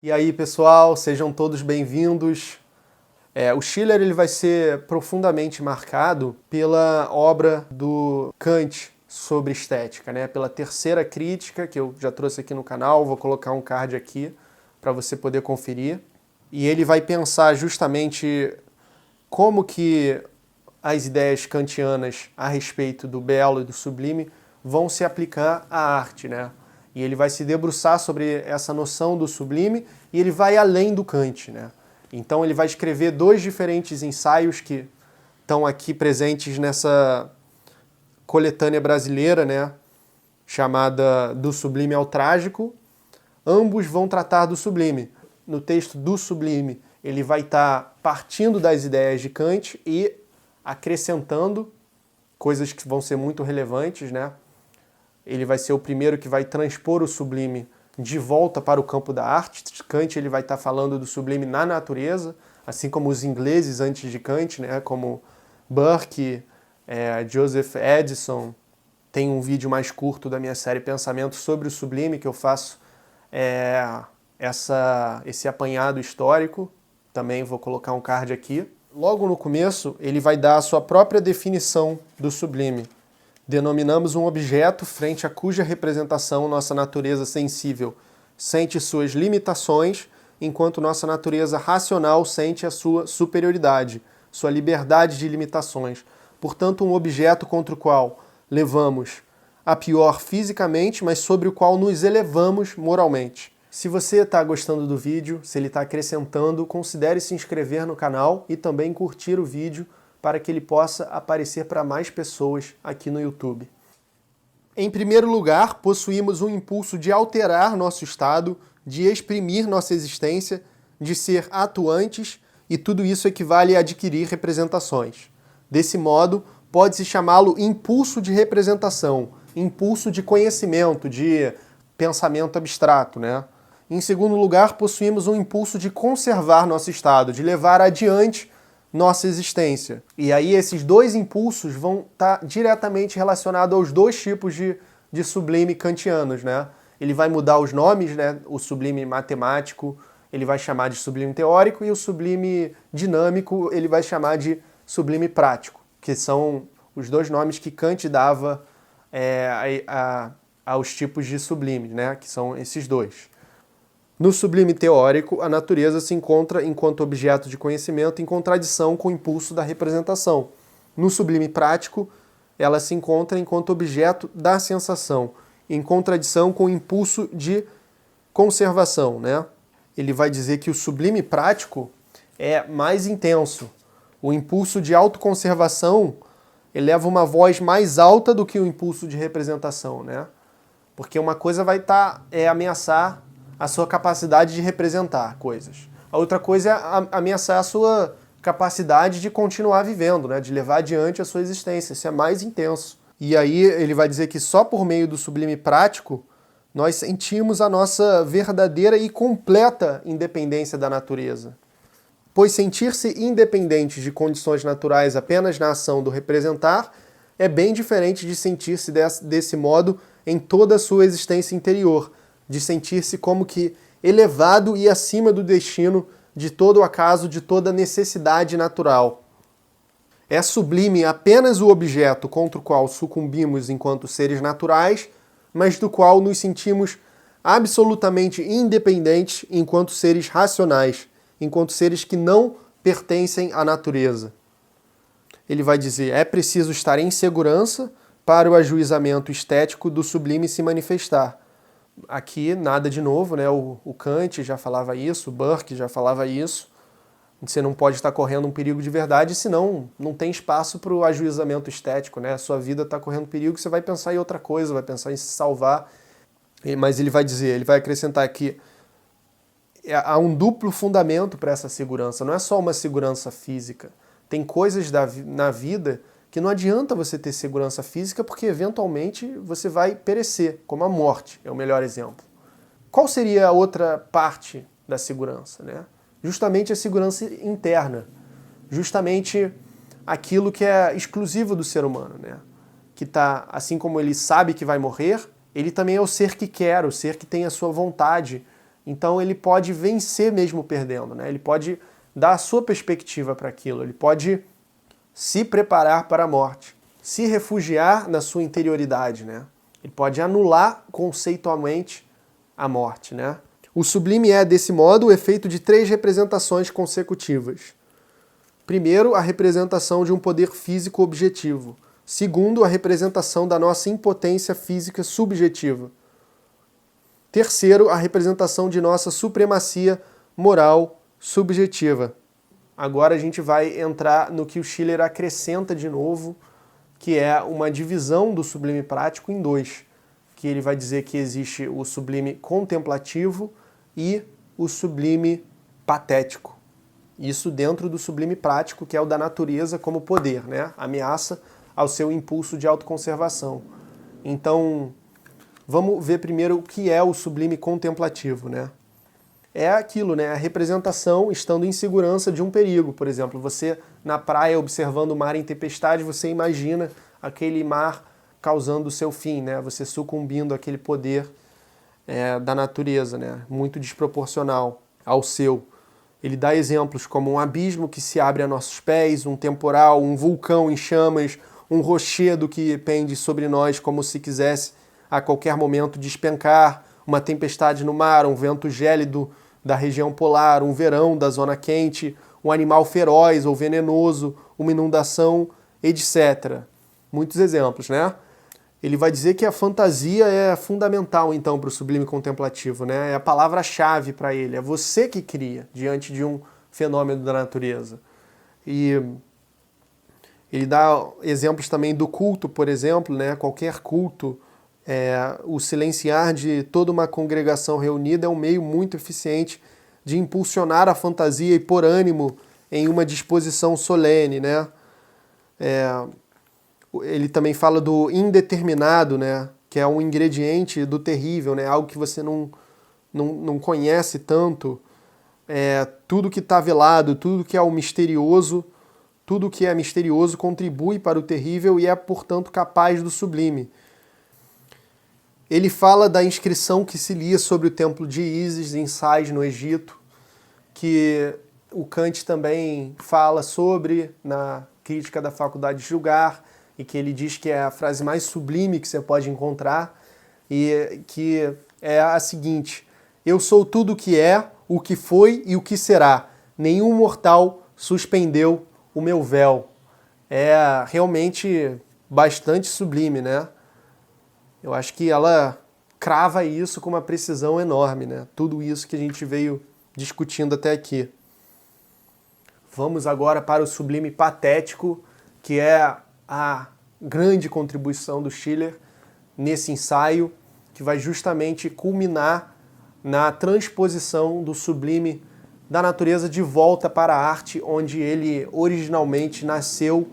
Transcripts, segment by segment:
E aí, pessoal, sejam todos bem-vindos. O Schiller ele vai ser profundamente marcado pela obra do Kant sobre estética, né? Pela terceira crítica, que eu já trouxe aqui no canal, vou colocar um card aqui para você poder conferir. E ele vai pensar justamente como que as ideias kantianas a respeito do belo e do sublime vão se aplicar à arte, né? E ele vai se debruçar sobre essa noção do sublime e ele vai além do Kant, né? Então ele vai escrever dois diferentes ensaios que estão aqui presentes nessa coletânea brasileira, né? Chamada Do Sublime ao Trágico. Ambos vão tratar do sublime. No texto do sublime, ele vai estar partindo das ideias de Kant e acrescentando coisas que vão ser muito relevantes, né? Ele vai ser o primeiro que vai transpor o sublime de volta para o campo da arte. Kant ele vai estar falando do sublime na natureza, assim como os ingleses antes de Kant, né? Como Burke, Joseph Addison. Tem um vídeo mais curto da minha série Pensamento sobre o Sublime, que eu faço esse apanhado histórico. Também vou colocar um card aqui. Logo no começo, ele vai dar a sua própria definição do sublime. Denominamos um objeto frente a cuja representação nossa natureza sensível sente suas limitações, enquanto nossa natureza racional sente a sua superioridade, sua liberdade de limitações. Portanto, um objeto contra o qual levamos a pior fisicamente, mas sobre o qual nos elevamos moralmente. Se você está gostando do vídeo, se ele está acrescentando, considere se inscrever no canal e também curtir o vídeo para que ele possa aparecer para mais pessoas aqui no YouTube. Em primeiro lugar, possuímos um impulso de alterar nosso estado, de exprimir nossa existência, de ser atuantes, e tudo isso equivale a adquirir representações. Desse modo, pode-se chamá-lo impulso de representação, impulso de conhecimento, de pensamento abstrato, né? Em segundo lugar, possuímos um impulso de conservar nosso estado, de levar adiante nossa existência. E aí esses dois impulsos vão estar diretamente relacionados aos dois tipos de sublime kantianos, né? Ele vai mudar os nomes, né? O sublime matemático ele vai chamar de sublime teórico e o sublime dinâmico ele vai chamar de sublime prático, que são os dois nomes que Kant dava aos tipos de sublime, né? Que são esses dois. No sublime teórico, a natureza se encontra enquanto objeto de conhecimento em contradição com o impulso da representação. No sublime prático, ela se encontra enquanto objeto da sensação, em contradição com o impulso de conservação, né? Ele vai dizer que o sublime prático é mais intenso. O impulso de autoconservação eleva uma voz mais alta do que o impulso de representação, né? Porque uma coisa vai ameaçar a sua capacidade de representar coisas. A outra coisa é ameaçar a sua capacidade de continuar vivendo, né? De levar adiante a sua existência. Isso é mais intenso. E aí ele vai dizer que só por meio do sublime prático nós sentimos a nossa verdadeira e completa independência da natureza. Pois sentir-se independente de condições naturais apenas na ação do representar é bem diferente de sentir-se desse modo em toda a sua existência interior, de sentir-se como que elevado e acima do destino, de todo o acaso, de toda necessidade natural. É sublime apenas o objeto contra o qual sucumbimos enquanto seres naturais, mas do qual nos sentimos absolutamente independentes enquanto seres racionais, enquanto seres que não pertencem à natureza. Ele vai dizer, é preciso estar em segurança para o ajuizamento estético do sublime se manifestar. Aqui nada de novo, né? O Kant já falava isso, o Burke já falava isso. Você não pode estar correndo um perigo de verdade, senão não tem espaço para o ajuizamento estético, né? A sua vida está correndo perigo, você vai pensar em outra coisa, vai pensar em se salvar. Mas ele vai dizer, ele vai acrescentar que há um duplo fundamento para essa segurança. Não é só uma segurança física. Tem coisas na vida que não adianta você ter segurança física porque eventualmente você vai perecer, como a morte é o melhor exemplo. Qual seria a outra parte da segurança, né? Justamente a segurança interna, justamente aquilo que é exclusivo do ser humano, né? Que tá, assim como ele sabe que vai morrer, ele também é o ser que quer, o ser que tem a sua vontade Então ele pode vencer mesmo perdendo, né? Ele pode dar a sua perspectiva para aquilo, ele pode se preparar para a morte, se refugiar na sua interioridade, né? Ele pode anular conceitualmente a morte, né? O sublime é, desse modo, o efeito de 3 representações consecutivas. Primeiro, a representação de um poder físico objetivo. Segundo, a representação da nossa impotência física subjetiva. Terceiro, a representação de nossa supremacia moral subjetiva. Agora a gente vai entrar no que o Schiller acrescenta de novo, que é uma divisão do sublime prático em 2, que ele vai dizer que existe o sublime contemplativo e o sublime patético. Isso dentro do sublime prático, que é o da natureza como poder, né? Ameaça ao seu impulso de autoconservação. Então, vamos ver primeiro o que é o sublime contemplativo, né? É aquilo, né? A representação estando em segurança de um perigo. Por exemplo, você na praia observando o mar em tempestade, você imagina aquele mar causando o seu fim, né? Você sucumbindo àquele poder da natureza, né? Muito desproporcional ao seu. Ele dá exemplos como um abismo que se abre a nossos pés, um temporal, um vulcão em chamas, um rochedo que pende sobre nós como se quisesse a qualquer momento despencar, uma tempestade no mar, um vento gélido da região polar, um verão da zona quente, um animal feroz ou venenoso, uma inundação, etc. Muitos exemplos, né? Ele vai dizer que a fantasia é fundamental, então, para o sublime contemplativo, né? É a palavra-chave para ele. É você que cria diante de um fenômeno da natureza. E ele dá exemplos também do culto, por exemplo, né? Qualquer culto, o silenciar de toda uma congregação reunida é um meio muito eficiente de impulsionar a fantasia e pôr ânimo em uma disposição solene, né? Ele também fala do indeterminado, né? Que é um ingrediente do terrível, né? Algo que você não conhece tanto. Tudo que está velado, tudo que é o misterioso, tudo que é misterioso contribui para o terrível e é, portanto, capaz do sublime. Ele fala da inscrição que se lia sobre o templo de Ísis em Sais, no Egito, que o Kant também fala sobre na Crítica da Faculdade de Julgar, e que ele diz que é a frase mais sublime que você pode encontrar, e que é a seguinte: eu sou tudo o que é, o que foi e o que será. Nenhum mortal suspendeu o meu véu. É realmente bastante sublime, né? Eu acho que ela crava isso com uma precisão enorme, né? Tudo isso que a gente veio discutindo até aqui. Vamos agora para o sublime patético, que é a grande contribuição do Schiller nesse ensaio, que vai justamente culminar na transposição do sublime da natureza de volta para a arte, onde ele originalmente nasceu.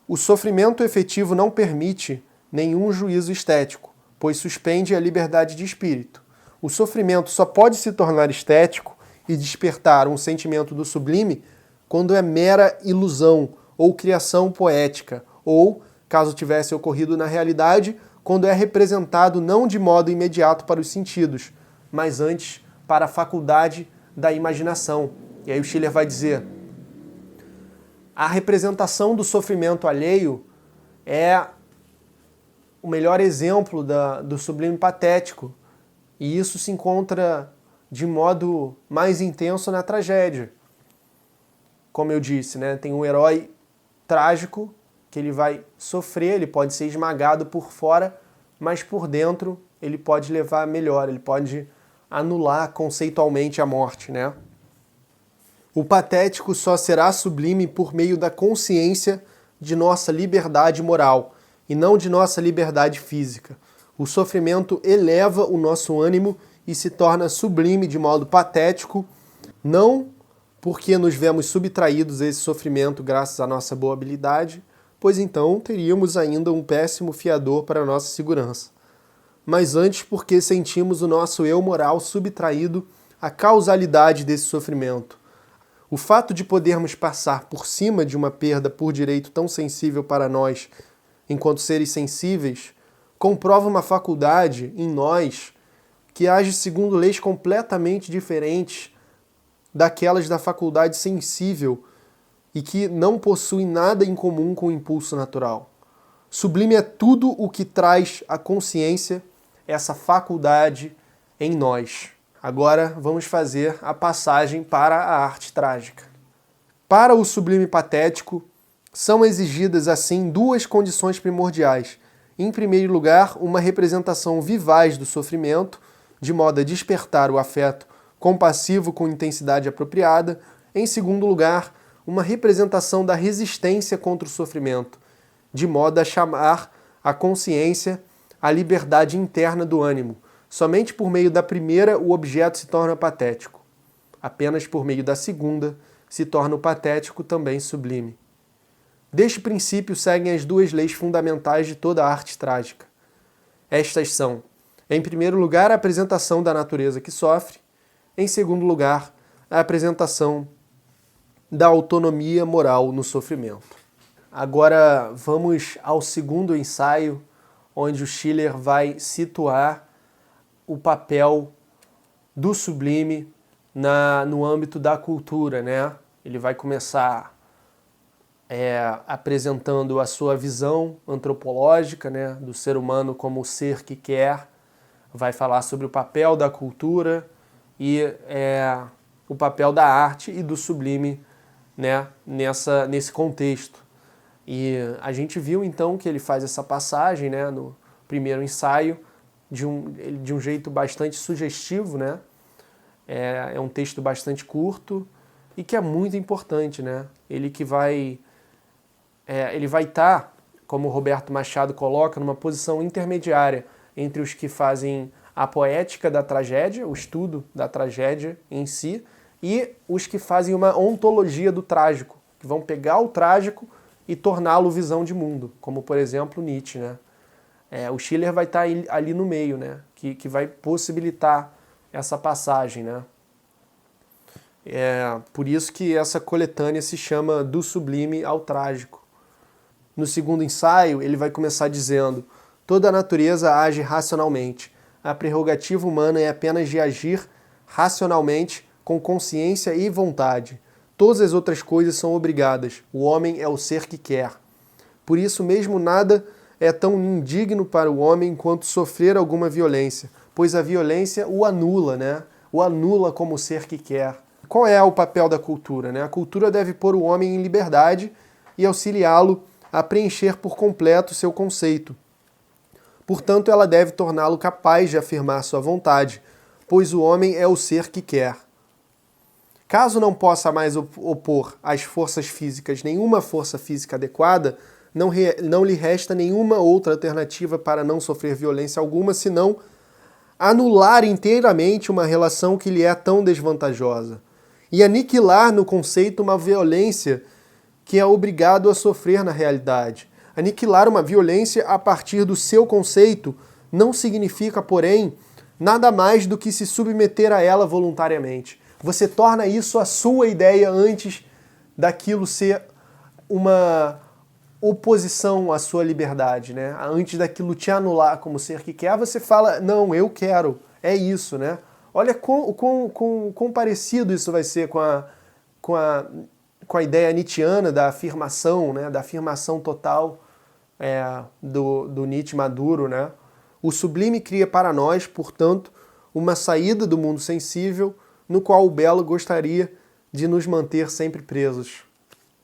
O sofrimento efetivo não permite nenhum juízo estético, pois suspende a liberdade de espírito. O sofrimento só pode se tornar estético e despertar um sentimento do sublime quando é mera ilusão ou criação poética, ou, caso tivesse ocorrido na realidade, quando é representado não de modo imediato para os sentidos, mas antes para a faculdade da imaginação. E aí o Schiller vai dizer: a representação do sofrimento alheio é o melhor exemplo do sublime patético, e isso se encontra de modo mais intenso na tragédia. Como eu disse, né, tem um herói trágico que ele vai sofrer, ele pode ser esmagado por fora, mas por dentro ele pode levar melhor, ele pode anular conceitualmente a morte, né? O patético só será sublime por meio da consciência de nossa liberdade moral e não de nossa liberdade física. O sofrimento eleva o nosso ânimo e se torna sublime de modo patético, não porque nos vemos subtraídos a esse sofrimento graças à nossa boa habilidade, pois então teríamos ainda um péssimo fiador para a nossa segurança, mas antes porque sentimos o nosso eu moral subtraído à causalidade desse sofrimento. O fato de podermos passar por cima de uma perda por direito tão sensível para nós, enquanto seres sensíveis, comprova uma faculdade em nós que age segundo leis completamente diferentes daquelas da faculdade sensível e que não possui nada em comum com o impulso natural. Sublime é tudo o que traz a consciência, essa faculdade em nós. Agora vamos fazer a passagem para a arte trágica. Para o sublime patético, são exigidas assim duas condições primordiais. Em primeiro lugar, uma representação vivaz do sofrimento, de modo a despertar o afeto compassivo com intensidade apropriada. Em segundo lugar, uma representação da resistência contra o sofrimento, de modo a chamar a consciência à liberdade interna do ânimo. Somente por meio da primeira o objeto se torna patético. Apenas por meio da segunda se torna o patético também sublime. Deste princípio seguem as duas leis fundamentais de toda a arte trágica. Estas são, em primeiro lugar, a apresentação da natureza que sofre, em segundo lugar, a apresentação da autonomia moral no sofrimento. Agora vamos ao segundo ensaio, onde o Schiller vai situar o papel do sublime no âmbito da cultura, né? Ele vai começar apresentando a sua visão antropológica, né, do ser humano como o ser que quer, vai falar sobre o papel da cultura e o papel da arte e do sublime, né, nesse contexto. E a gente viu então que ele faz essa passagem, né, no primeiro ensaio de um jeito bastante sugestivo, né? É um texto bastante curto e que é muito importante, né? Ele vai estar, como o Roberto Machado coloca, numa posição intermediária entre os que fazem a poética da tragédia, o estudo da tragédia em si, e os que fazem uma ontologia do trágico, que vão pegar o trágico e torná-lo visão de mundo, como por exemplo Nietzsche, né? O Schiller vai estar ali no meio, né? Que vai possibilitar essa passagem, né? Por isso que essa coletânea se chama Do Sublime ao Trágico. No segundo ensaio, ele vai começar dizendo: toda a natureza age racionalmente. A prerrogativa humana é apenas de agir racionalmente, com consciência e vontade. Todas as outras coisas são obrigadas. O homem é o ser que quer. Por isso mesmo nada é tão indigno para o homem quanto sofrer alguma violência, pois a violência o anula, né? O anula como ser que quer. Qual é o papel da cultura, né? A cultura deve pôr o homem em liberdade e auxiliá-lo a preencher por completo seu conceito. Portanto, ela deve torná-lo capaz de afirmar sua vontade, pois o homem é o ser que quer. Caso não possa mais opor às forças físicas nenhuma força física adequada, não lhe resta nenhuma outra alternativa para não sofrer violência alguma, senão anular inteiramente uma relação que lhe é tão desvantajosa e aniquilar no conceito uma violência que é obrigado a sofrer na realidade. Aniquilar uma violência a partir do seu conceito não significa, porém, nada mais do que se submeter a ela voluntariamente. Você torna isso a sua ideia antes daquilo ser uma oposição à sua liberdade, né? Antes daquilo te anular como ser que quer, você fala, não, eu quero, é isso, né? Olha quão parecido isso vai ser com a ideia nietzschiana da afirmação, né? Da afirmação total do Nietzsche maduro, né? O sublime cria para nós, portanto, uma saída do mundo sensível no qual o belo gostaria de nos manter sempre presos.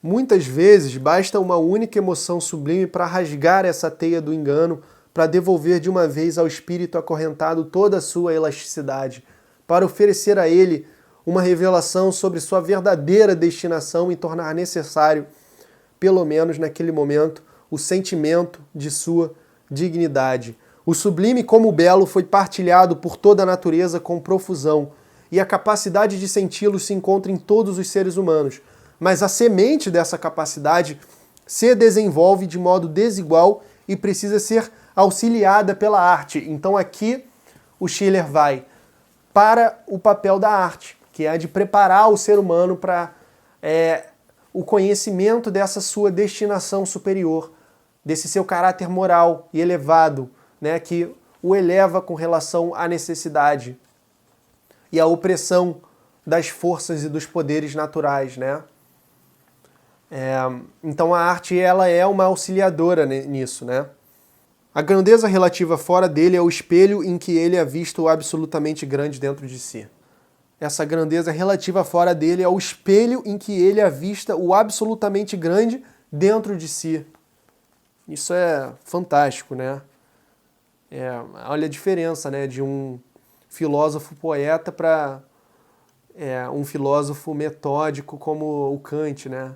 Muitas vezes basta uma única emoção sublime para rasgar essa teia do engano, para devolver de uma vez ao espírito acorrentado toda a sua elasticidade, para oferecer a ele uma revelação sobre sua verdadeira destinação e tornar necessário, pelo menos naquele momento, o sentimento de sua dignidade. O sublime como o belo foi partilhado por toda a natureza com profusão, e a capacidade de senti-lo se encontra em todos os seres humanos. Mas a semente dessa capacidade se desenvolve de modo desigual e precisa ser auxiliada pela arte. Então aqui o Schiller vai para o papel da arte, que é a de preparar o ser humano para o conhecimento dessa sua destinação superior, desse seu caráter moral e elevado, né, que o eleva com relação à necessidade e à opressão das forças e dos poderes naturais, né? Então a arte, ela é uma auxiliadora nisso, né? A grandeza relativa fora dele é o espelho em que ele avista o absolutamente grande dentro de si. Essa grandeza relativa fora dele é o espelho em que ele avista o absolutamente grande dentro de si. Isso é fantástico, né? Olha a diferença, né, de um filósofo poeta para um filósofo metódico como o Kant, né?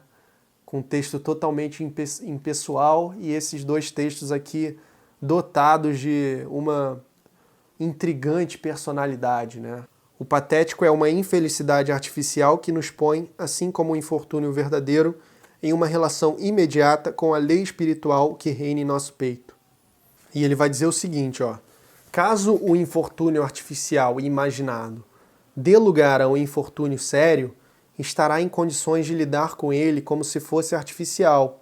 Com um texto totalmente impessoal e esses dois textos aqui dotados de uma intrigante personalidade, né? O patético é uma infelicidade artificial que nos põe, assim como o infortúnio verdadeiro, em uma relação imediata com a lei espiritual que reina em nosso peito. E ele vai dizer o seguinte, ó: caso o infortúnio artificial e imaginado dê lugar a um infortúnio sério, estará em condições de lidar com ele como se fosse artificial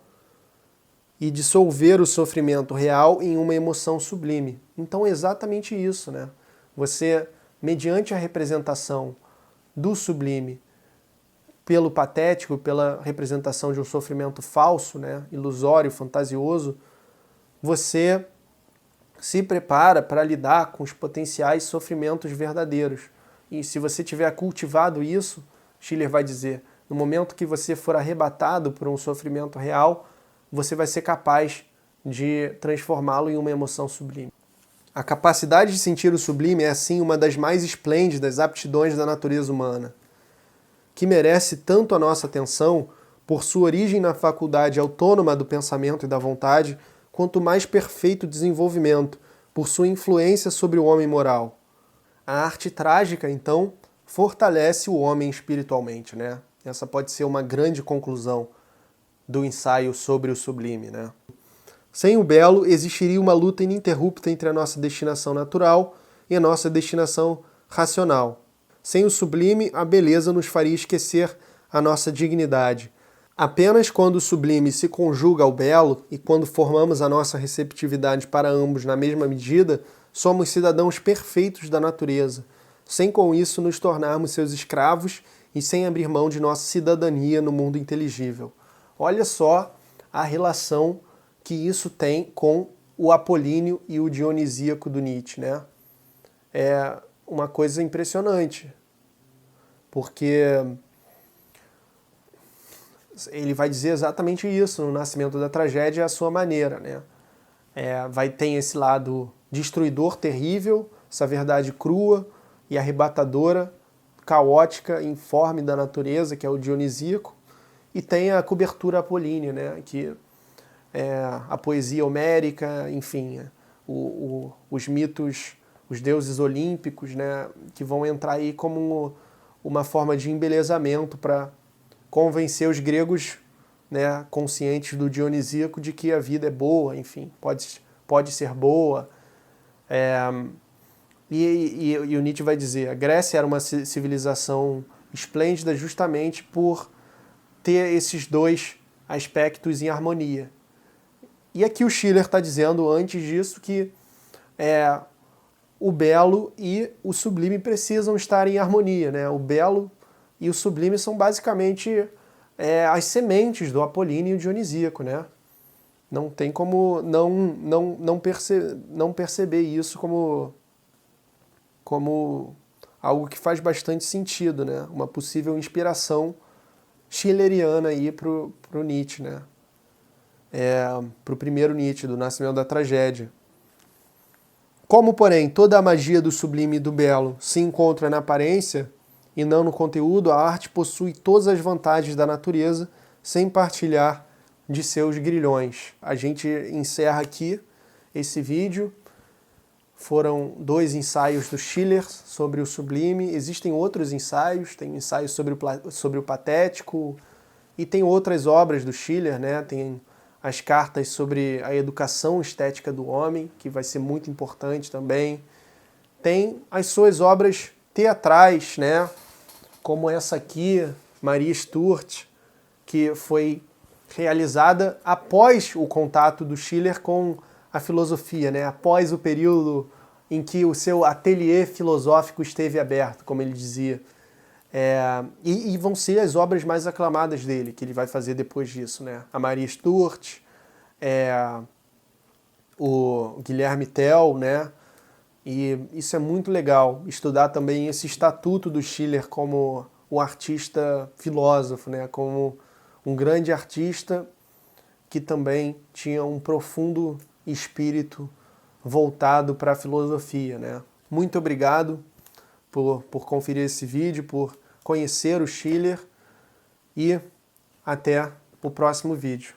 e dissolver o sofrimento real em uma emoção sublime. Então é exatamente isso, né? Você, mediante a representação do sublime pelo patético, pela representação de um sofrimento falso, né, ilusório, fantasioso, você se prepara para lidar com os potenciais sofrimentos verdadeiros. E se você tiver cultivado isso, Schiller vai dizer, no momento que você for arrebatado por um sofrimento real, você vai ser capaz de transformá-lo em uma emoção sublime. A capacidade de sentir o sublime é, assim, uma das mais esplêndidas aptidões da natureza humana, que merece tanto a nossa atenção por sua origem na faculdade autônoma do pensamento e da vontade, quanto mais perfeito desenvolvimento por sua influência sobre o homem moral. A arte trágica, então, fortalece o homem espiritualmente, né? Essa pode ser uma grande conclusão do ensaio sobre o sublime, né? Sem o belo, existiria uma luta ininterrupta entre a nossa destinação natural e a nossa destinação racional. Sem o sublime, a beleza nos faria esquecer a nossa dignidade. Apenas quando o sublime se conjuga ao belo e quando formamos a nossa receptividade para ambos na mesma medida, somos cidadãos perfeitos da natureza, sem com isso nos tornarmos seus escravos e sem abrir mão de nossa cidadania no mundo inteligível. Olha só a relação que isso tem com o apolíneo e o dionisíaco do Nietzsche, né? É uma coisa impressionante, porque ele vai dizer exatamente isso no Nascimento da Tragédia, à sua maneira, né? Tem esse lado destruidor, terrível, essa verdade crua e arrebatadora, caótica, informe da natureza, que é o dionisíaco, e tem a cobertura apolínea, né? Que a poesia homérica, enfim, os mitos, os deuses olímpicos, né, que vão entrar aí como uma forma de embelezamento para convencer os gregos, né, conscientes do dionisíaco de que a vida é boa, enfim, pode ser boa. E o Nietzsche vai dizer, a Grécia era uma civilização esplêndida justamente por ter esses dois aspectos em harmonia. E aqui o Schiller está dizendo, antes disso, que o belo e o sublime precisam estar em harmonia, né? O belo e o sublime são basicamente as sementes do apolíneo e o dionisíaco, né? Não tem como não perceber isso como algo que faz bastante sentido, né? Uma possível inspiração schilleriana aí pro Nietzsche, né? Para o primeiro Nietzsche, do Nascimento da Tragédia. Como, porém, toda a magia do sublime e do belo se encontra na aparência e não no conteúdo, a arte possui todas as vantagens da natureza sem partilhar de seus grilhões. A gente encerra aqui esse vídeo. Foram 2 ensaios do Schiller sobre o sublime. Existem outros ensaios, tem ensaios sobre o patético e tem outras obras do Schiller, né? Tem as cartas sobre a educação estética do homem, que vai ser muito importante também. Tem as suas obras teatrais, né? Como essa aqui, Maria Stuart, que foi realizada após o contato do Schiller com a filosofia, né? Após o período em que o seu ateliê filosófico esteve aberto, como ele dizia. E vão ser as obras mais aclamadas dele, que ele vai fazer depois disso, né? A Maria Stuart, o Guilherme Tell, né? E isso é muito legal, estudar também esse estatuto do Schiller como um artista filósofo, né? Como um grande artista que também tinha um profundo espírito voltado para a filosofia, né? Muito obrigado por conferir esse vídeo, por conhecer o Schiller e até o próximo vídeo.